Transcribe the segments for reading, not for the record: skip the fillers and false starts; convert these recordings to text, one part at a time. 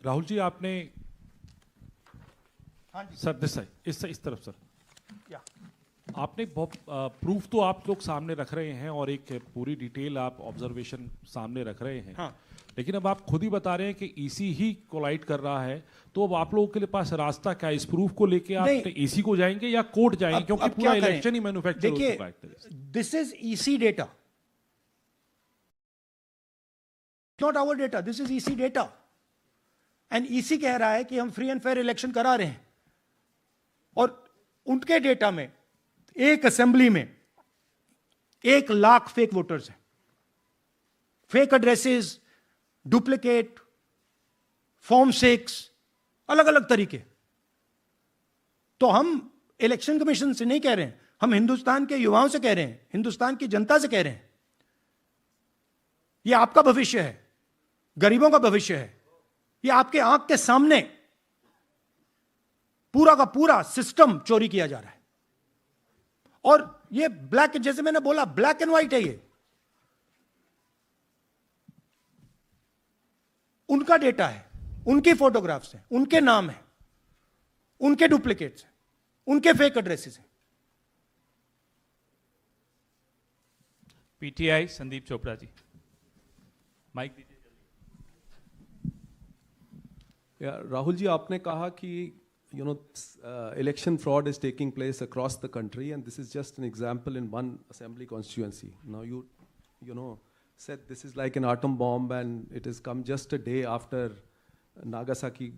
राहुल जी आपने हाँ जी sir this side इस तरफ सर या आपने बहुत प्रूफ तो आप लोग सामने रख रहे हैं और एक पूरी डिटेल आप ऑब्जर्वेशन सामने रख रहे हैं। हाँ। लेकिन अब आप खुद ही बता रहे हैं कि ईसी ही कोलाइड कर रहा है, तो अब आप लोगों के लिए पास रास्ता क्या है? इस प्रूफ को लेके आप नहीं। ईसी को जाएंगे या कोर्ट जाएंगे? क्योंकि अब पूरा क्या करें? इलेक्शन ही मैन्युफैक्चर हो चुका है एक तरह से। This is EC data, not our data, this is EC data. And EC कह रहा है कि हम फ्री एंड फेयर इलेक्शन करा रहे हैं, और उनके डेटा में एक असेंबली में 1 लाख फेक वोटर्स हैं, फेक एड्रेसेस, डुप्लीकेट फॉर्म 6, अलग अलग तरीके। तो हम इलेक्शन कमीशन से नहीं कह रहे हैं, हम हिंदुस्तान के युवाओं से कह रहे हैं, हिंदुस्तान की जनता से कह रहे हैं, यह आपका भविष्य है, गरीबों का भविष्य है, यह आपके आंख के सामने पूरा का पूरा सिस्टम चोरी किया जा रहा है। और ये ब्लैक, जैसे मैंने बोला, ब्लैक एंड व्हाइट है। ये उनका डेटा है, उनकी फोटोग्राफ्स हैं, उनके नाम हैं, उनके डुप्लीकेट्स हैं, उनके फेक एड्रेसेस हैं। पीटीआई संदीप चोपड़ा जी, माइक दीजिए जल्दी। राहुल जी, आपने कहा कि election fraud is taking place across the country, and this is just an example in one assembly constituency. Now you know said this is like an atom bomb, and it has come just a day after Nagasaki.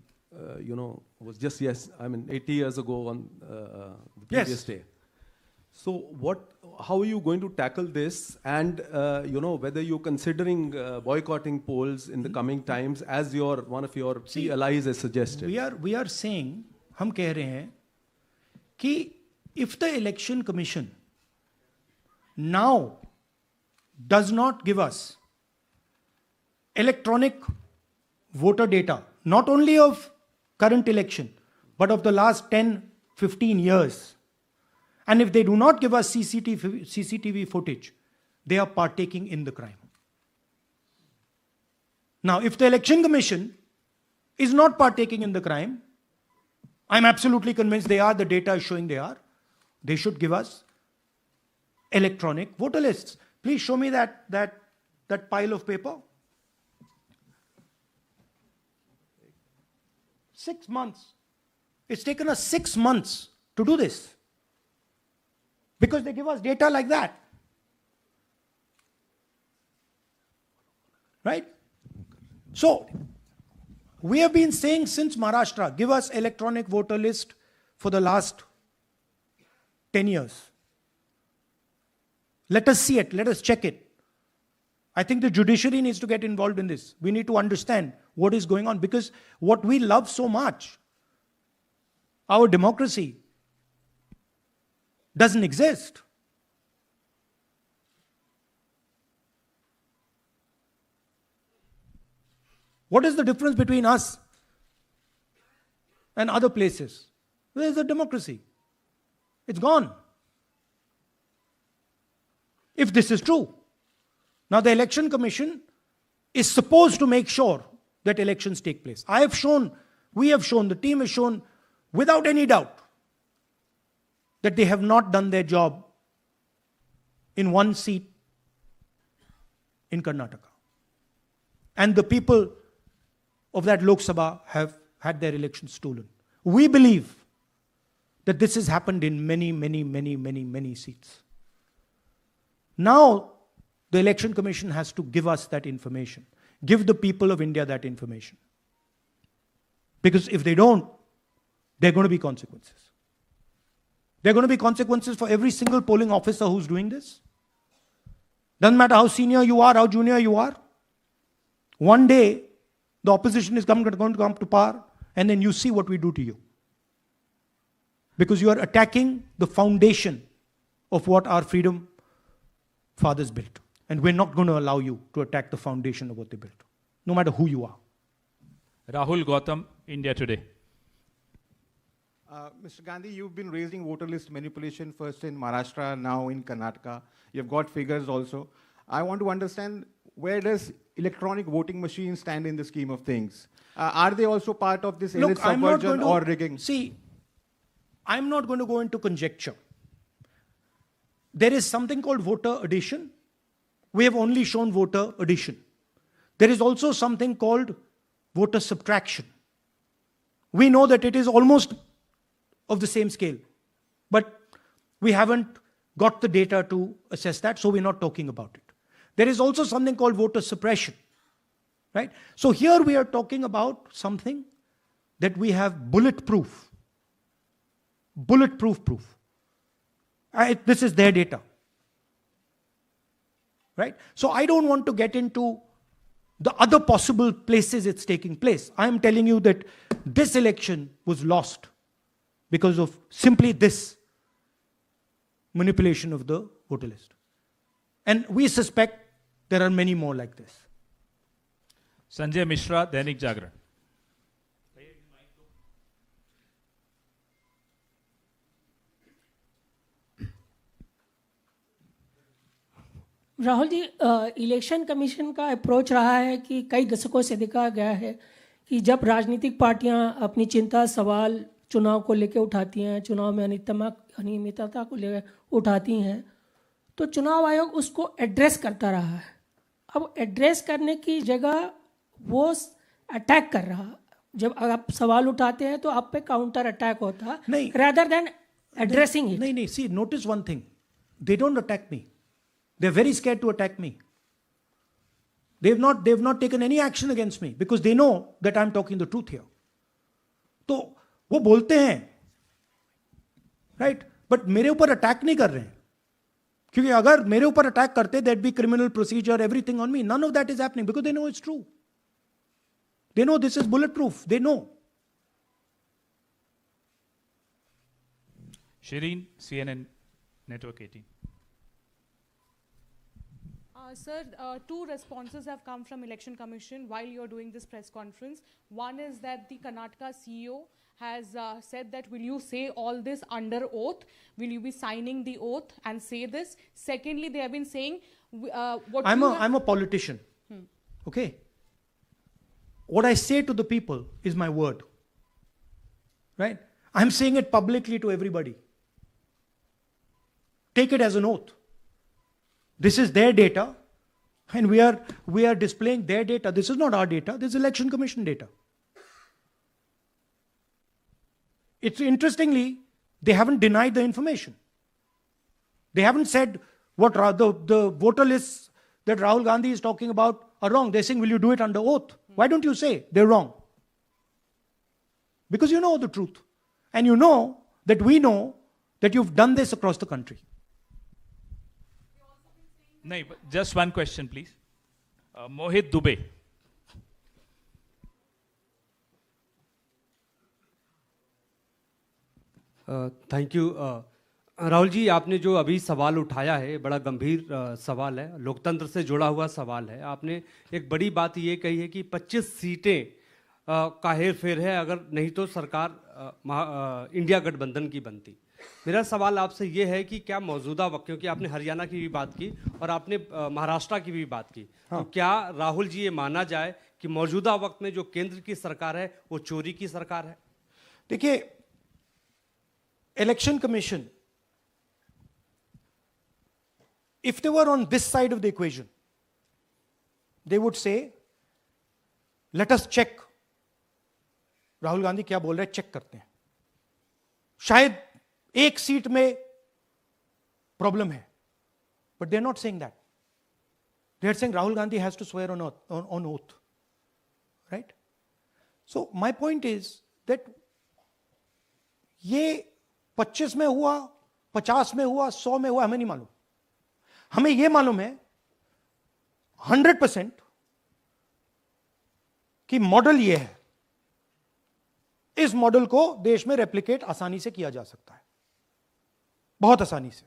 Was just 80 years ago on the previous day. So how are you going to tackle this? And whether you're considering boycotting polls in the coming times, as one of your key allies has suggested? We are saying, हम कह रहे हैं कि if the election commission now does not give us electronic voter data, not only of current election, but of the last 10-15 years, and if they do not give us CCTV footage, they are partaking in the crime. Now, if the election commission is not partaking in the crime, I'm absolutely convinced they are, the data is showing they are, they should give us electronic voter lists. Please show me that pile of paper. 6 months. It's taken us 6 months to do this, because they give us data like that. Right? So, we have been saying since Maharashtra, give us electronic voter list for the last 10 years. Let us see it, let us check it. I think the judiciary needs to get involved in this. We need to understand what is going on, because what we love so much, our democracy, doesn't exist. What is the difference between us and other places? Where is the democracy? It's gone. If this is true. Now the election commission is supposed to make sure that elections take place. We have shown, the team has shown without any doubt that they have not done their job in one seat in Karnataka. And the people of that Lok Sabha have had their elections stolen. We believe that this has happened in many seats. Now, the Election Commission has to give us that information. Give the people of India that information. Because if they don't, there are going to be consequences. There are going to be consequences for every single polling officer who's doing this. Doesn't matter how senior you are, how junior you are. One day, the opposition is going to come to power, and then you see what we do to you. Because you are attacking the foundation of what our freedom fathers built. And we're not going to allow you to attack the foundation of what they built, no matter who you are. Rahul Gautam, India Today. Mr. Gandhi, you've been raising voter list manipulation first in Maharashtra, now in Karnataka. You've got figures also. I want to understand, where does electronic voting machines stand in the scheme of things? Are they also part of this elite Look, I'm not subversion going or to, rigging? see, I'm not going to go into conjecture. There is something called voter addition. We have only shown voter addition. There is also something called voter subtraction. We know that it is almost of the same scale, but we haven't got the data to assess that, so we're not talking about it. There is also something called voter suppression, right? So here we are talking about something that we have bulletproof proof. This is their data, right? So I don't want to get into the other possible places it's taking place. I am telling you that this election was lost because of simply this manipulation of the voter list. And we suspect there are many more like this. Sanjay Mishra, Dainik Jagran. Rahul ji, election commission का approach रहा है कि कई दशकों से देखा गया है कि जब राजनीतिक पार्टियां अपनी चिंता सवाल चुनाव को लेकर उठाती हैं, चुनाव में अनियमितता को लेकर उठाती हैं, तो चुनाव आयोग उसको एड्रेस करता रहा है। अब एड्रेस करने की जगह वो अटैक कर रहा। जब आप सवाल उठाते हैं तो आप पे काउंटर अटैक होता नहीं, rather than addressing it. नहीं, see, notice one thing. They don't attack me. They're very scared to attack me. They've not taken any action against me because they know that I'm talking the truth here. तो वो बोलते हैं, right? But मेरे ऊपर attack नहीं कर रहे हैं, क्योंकि अगर मेरे ऊपर अटैक करते, there'd be criminal procedure, everything on me. None of that is happening because they know it's true. They know this is bulletproof. They know. Shireen, CNN Network 18। Sir, two responses have come from Election Commission while you're doing this press conference. One is that the Karnataka CEO has said that will you say all this under oath? Will you be signing the oath and say this? Secondly, they have been saying I'm a politician. Okay. What I say to the people is my word. Right? I'm saying it publicly to everybody. Take it as an oath. This is their data, and we are displaying their data. This is not our data. This is Election Commission data. It's interestingly, they haven't denied the information. They haven't said what the voter lists that Rahul Gandhi is talking about are wrong. They're saying, will you do it under oath? Why don't you say they're wrong? Because you know the truth. And you know that we know that you've done this across the country. नहीं, just one question please। Mohit Dubey. Thank you. Rahul ji, आपने जो अभी सवाल उठाया है बड़ा गंभीर सवाल है, लोकतंत्र से जुड़ा हुआ सवाल है। आपने एक बड़ी बात ये कही है कि 25 सीटें का हेर फेर है, अगर नहीं तो सरकार इंडिया गठबंधन की बनती। मेरा सवाल आपसे ये है कि क्या मौजूदा वक्त, क्योंकि आपने हरियाणा की भी बात की और आपने महाराष्ट्र की भी बात की, तो क्या राहुल जी ये माना जाए कि मौजूदा वक्त में जो केंद्र की सरकार है वो चोरी की सरकार है? देखिए, election commission, if they were on this side of the equation, they would say, let us check. Rahul Gandhi क्या बोल रहे हैं, चेक करते हैं। शायद एक सीट में प्रॉब्लम है, but they're not saying that. They're saying Rahul Gandhi has to swear on oath. Right? So my point is that ये 25 में हुआ, 50 में हुआ, 100 में हुआ, हमें नहीं मालूम। हमें ये मालूम है 100% कि मॉडल ये है। इस मॉडल को देश में रेप्लिकेट आसानी से किया जा सकता है, बहुत आसानी से।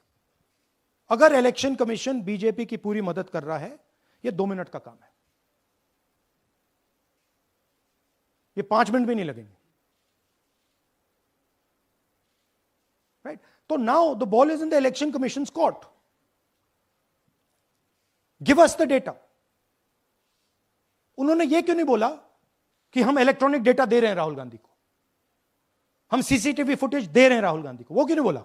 अगर इलेक्शन कमीशन बीजेपी की पूरी मदद कर रहा है, ये 2 मिनट का काम है, ये 5 मिनट भी नहीं लगेंगे। राइट? तो now the ball is in the election commissions court. Give us the data. उन्होंने ये क्यों नहीं बोला कि हम इलेक्ट्रॉनिक डेटा दे रहे हैं राहुल गांधी को, हम सीसीटीवी फुटेज दे रहे हैं राहुल गांधी को? वो क्यों नहीं बोला?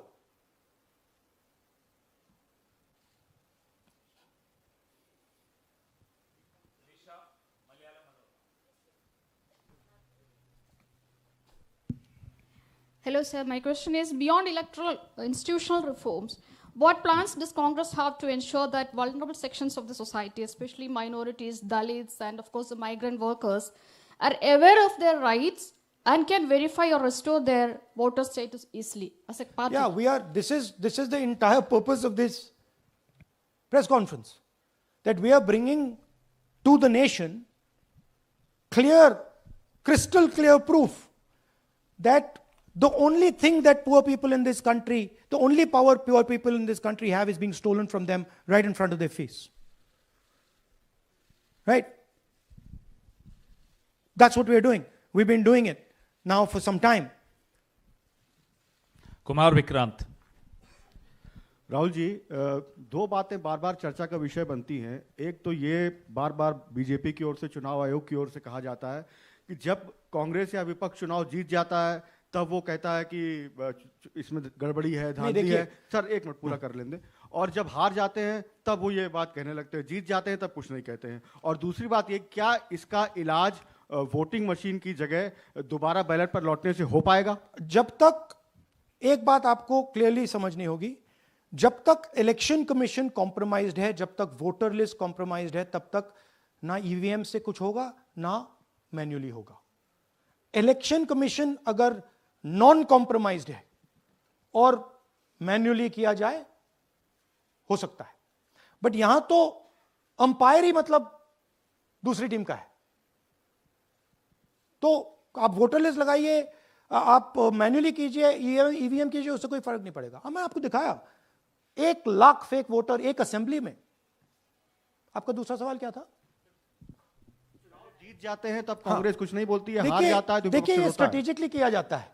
Hello, sir. My question is, beyond electoral institutional reforms, what plans does Congress have to ensure that vulnerable sections of the society, especially minorities, Dalits, and of course the migrant workers, are aware of their rights and can verify or restore their voter status easily as a party? Yeah, we are. This is the entire purpose of this press conference, that we are bringing to the nation clear, crystal clear proof that the only thing that poor people in this country, the only power poor people in this country have is being stolen from them right in front of their face. Right? That's what we're doing. We've been doing it now for some time. Kumar Vikrant. Rahul ji, दो बातें बार बार चर्चा का विषय बनती हैं। एक तो ये बार बार बीजेपी की ओर से, चुनाव आयोग की ओर से कहा जाता है कि जब कांग्रेस या विपक्ष चुनाव जीत जाता है तब वो कहता है कि इसमें गड़बड़ी है, धांधली है। सर एक मिनट पूरा कर लेंगे। और जब हार जाते हैं तब वो ये बात कहने लगते हैं, जीत जाते हैं तब कुछ नहीं कहते हैं। और दूसरी बात ये, क्या इसका इलाज वोटिंग मशीन की जगह दोबारा बैलेट पर लौटने से हो पाएगा? जब तक, एक बात आपको क्लियरली समझनी होगी, जब तक इलेक्शन कमीशन कॉम्प्रोमाइज्ड है, जब तक वोटर लिस्ट कॉम्प्रोमाइज्ड है, तब तक ना ईवीएम से कुछ होगा ना मैन्युअली होगा। इलेक्शन कमीशन अगर नॉन कॉम्प्रोमाइज्ड है और मैन्युअली किया जाए, हो सकता है, बट यहां तो अंपायर ही मतलब दूसरी टीम का है। तो आप वोटर लिस्ट लगाइए, आप मैन्युअली कीजिए, ईवीएम कीजिए, उससे कोई फर्क नहीं पड़ेगा। मैं आपको दिखाया 1 लाख फेक वोटर एक असेंबली में। आपका दूसरा सवाल क्या था? जीत जाते हैं तब कांग्रेस कुछ नहीं बोलती है, हार जाता है तो देखिए, ये स्ट्रेटेजिकली किया जाता है।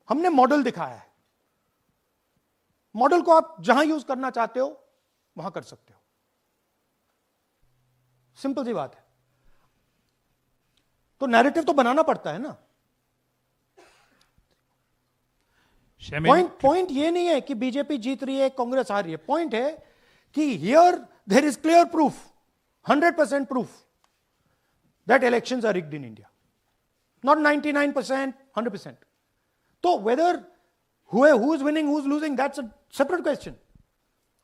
हमने मॉडल दिखाया है। मॉडल को आप जहां यूज करना चाहते हो वहां कर सकते हो। सिंपल सी बात है। तो नैरेटिव तो बनाना पड़ता है ना। पॉइंट ये नहीं है कि बीजेपी जीत रही है, कांग्रेस हार रही है। पॉइंट है कि here there is clear proof, 100% proof that elections are rigged in India. Not 99%, 100%. So whether who is winning, who is losing, that's a separate question.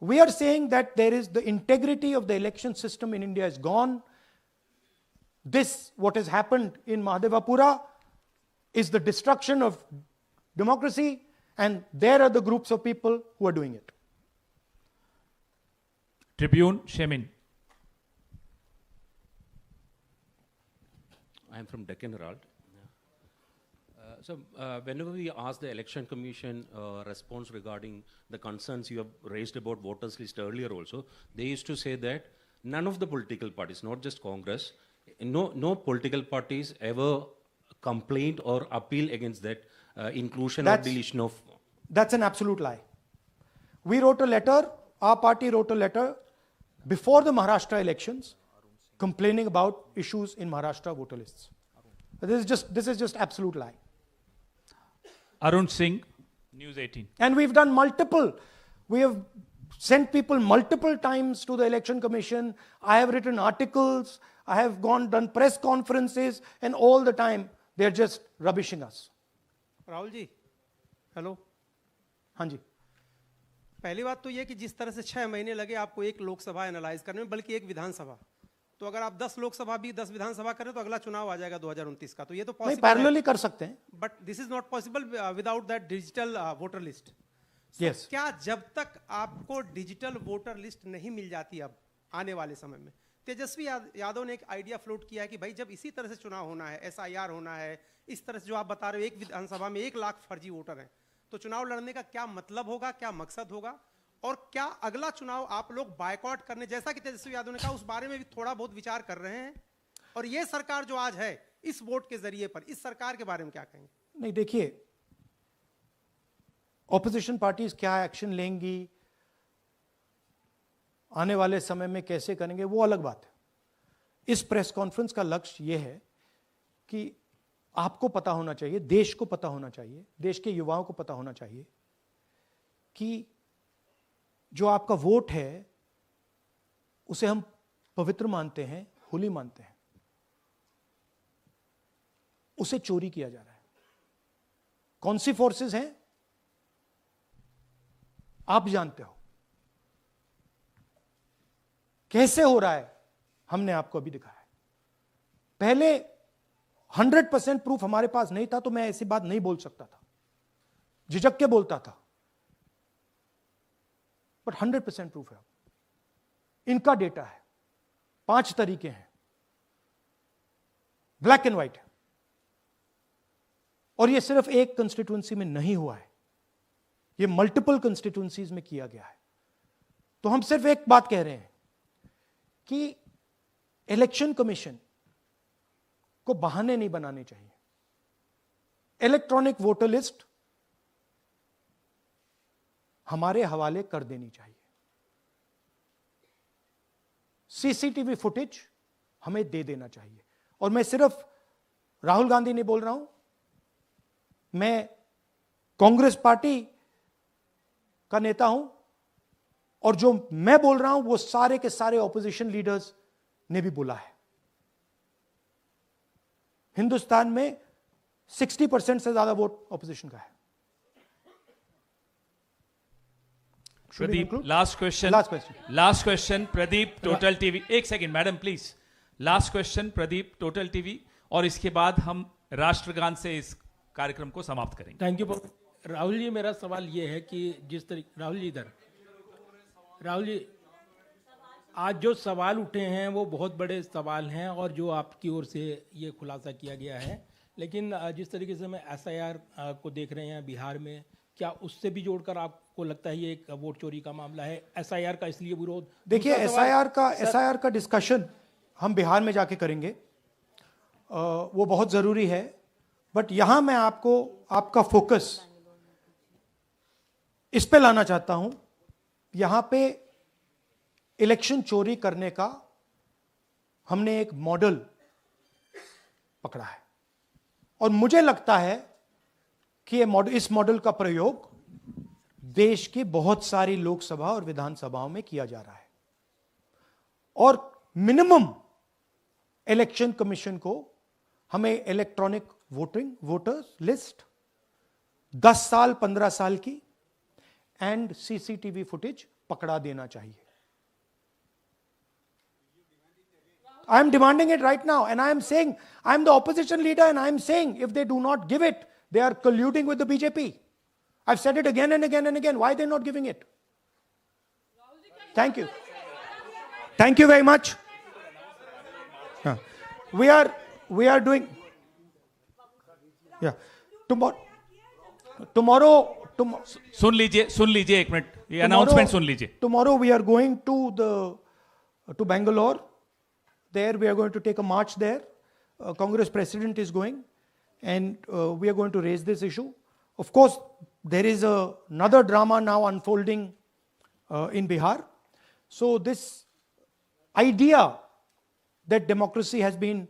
We are saying that there is the integrity of the election system in India is gone. This, what has happened in Mahadevapura, is the destruction of democracy, and there are the groups of people who are doing it. Tribune, Shemin. I am from Deccan Herald. Whenever we ask the Election Commission response regarding the concerns you have raised about voters list earlier also, they used to say that none of the political parties, not just Congress, no political parties ever complained or appealed against that inclusion or deletion of... That's an absolute lie. We wrote a letter, our party wrote a letter before the Maharashtra elections complaining about issues in Maharashtra voter lists. This is just absolute lie. Arun Singh, News 18. And we've done we have sent people multiple times to the Election Commission. I have written articles, I have done press conferences, and all the time they're just rubbishing us. Rahul ji, hello. हाँ जी। पहली बात तो ये कि जिस तरह से 6 महीने लगे आपको एक लोकसभा एनालाइज करने में, बल्कि एक विधानसभा, तो अगर आप 10 लोकसभा भी 10 विधानसभा करें तो अगला चुनाव आ जाएगा 2029 का। तो ये तो पॉसिबल पैरेलली कर सकते हैं, but this is not possible without that digital voter list. Yes. क्या जब तक आपको डिजिटल वोटर लिस्ट नहीं मिल जाती अब आने वाले समय में, तेजस्वी यादव ने एक आइडिया फ्लोट किया है कि भाई जब इसी तरह से चुनाव होना है, SIR होना है, इस तरह से जो आप बता रहे हो एक विधानसभा में 1 लाख फर्जी वोटर हैं, तो चुनाव लड़ने का क्या मतलब होगा, क्या मकसद होगा, और क्या अगला चुनाव आप लोग बायकॉट करने, जैसा कि तेजस्वी यादव ने कहा, उस बारे में भी थोड़ा बहुत विचार कर रहे हैं? और ये सरकार जो आज है इस वोट के जरिए पर, इस सरकार के बारे में क्या कहेंगे? नहीं, देखिए, ऑपोजिशन पार्टीज क्या एक्शन लेंगी, आने वाले समय में कैसे करेंगे, वो अलग बात है। इस प्रेस कॉन्फ्रेंस का लक्ष्य यह है कि आपको पता होना चाहिए, देश को पता होना चाहिए, देश के युवाओं को पता होना चाहिए कि जो आपका वोट है उसे हम पवित्र मानते हैं, होली मानते हैं, उसे चोरी किया जा रहा है। कौन सी फोर्सेस हैं आप जानते हो, कैसे हो रहा है हमने आपको अभी दिखाया है। पहले 100% प्रूफ हमारे पास नहीं था तो मैं ऐसी बात नहीं बोल सकता था, झिझक के बोलता था, बट 100% प्रूफ है। इनका डेटा है, 5 तरीके हैं, ब्लैक एंड व्हाइट है, और यह सिर्फ एक कंस्टिट्यूएंसी में नहीं हुआ है, यह मल्टीपल कंस्टिट्यूएंसीज में किया गया है। तो हम सिर्फ एक बात कह रहे हैं कि इलेक्शन कमीशन को बहाने नहीं बनाने चाहिए। इलेक्ट्रॉनिक वोटर लिस्ट हमारे हवाले कर देनी चाहिए। सीसीटीवी फुटेज हमें दे देना चाहिए। और मैं सिर्फ राहुल गांधी नहीं बोल रहा हूं, मैं कांग्रेस पार्टी का नेता हूं, और जो मैं बोल रहा हूं वो सारे के सारे ऑपोजिशन लीडर्स ने भी बोला है। हिंदुस्तान में 60% से ज्यादा वोट ऑपोजिशन का है। Pradeep, last question Pradeep, total TV. एक second madam please, last question Pradeep, total TV, और इसके बाद हम राष्ट्रगान से इस कार्यक्रम को समाप्त करेंगे। थैंक यू राहुल जी। मेरा सवाल ये है कि जिस तरीके राहुल जी आज जो सवाल उठे हैं वो बहुत बड़े सवाल हैं, और जो आपकी ओर से ये खुलासा किया गया है, लेकिन जिस तरीके से मैं SIR को देख रहे हैं बिहार में, क्या उससे भी जोड़कर आपको लगता है ये एक वोट चोरी का मामला है? SIR का इसलिए विरोध, देखिए SIR का डिस्कशन हम बिहार में जाके करेंगे, वो बहुत जरूरी है, बट यहां मैं आपका फोकस इस पे लाना चाहता हूं। यहां पे इलेक्शन चोरी करने का हमने एक मॉडल पकड़ा है, और मुझे लगता है कि इस मॉडल का प्रयोग देश की बहुत सारी लोकसभा और विधानसभाओं में किया जा रहा है। और मिनिमम इलेक्शन कमीशन को हमें इलेक्ट्रॉनिक वोटर्स लिस्ट 10 साल 15 साल की एंड सीसीटीवी फुटेज पकड़ा देना चाहिए। I am demanding it right now, and I am saying, I am the opposition leader, and I am saying, if they do not give it, they are colluding with the BJP. I've said it again and again and again. Why are they not giving it? Thank you. Thank you very much. We are doing. Yeah. Tomorrow. सुन लीजिए एक minute, ये announcement सुन लीजिए। Tomorrow we are going to Bangalore. There we are going to take a march there. Congress president is going, and we are going to raise this issue. Of course, there is another drama now unfolding in Bihar. So this idea that democracy has been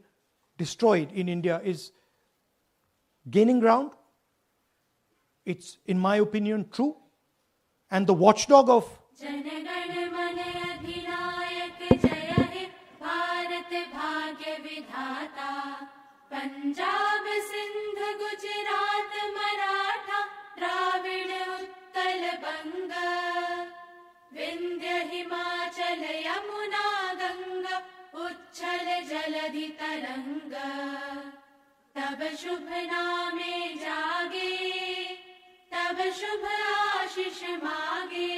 destroyed in India is gaining ground. It's, in my opinion, true. And the watchdog of Punjab Sindh Gujarat Maratha Dravida Utkal बंग विंध्य हिमाचल यमुना गंगा उच्छल जलधि तरंग तब शुभ नामे जागे तब शुभ आशीष मागे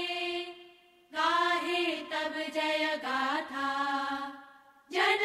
गाहे तब जय गाथा जन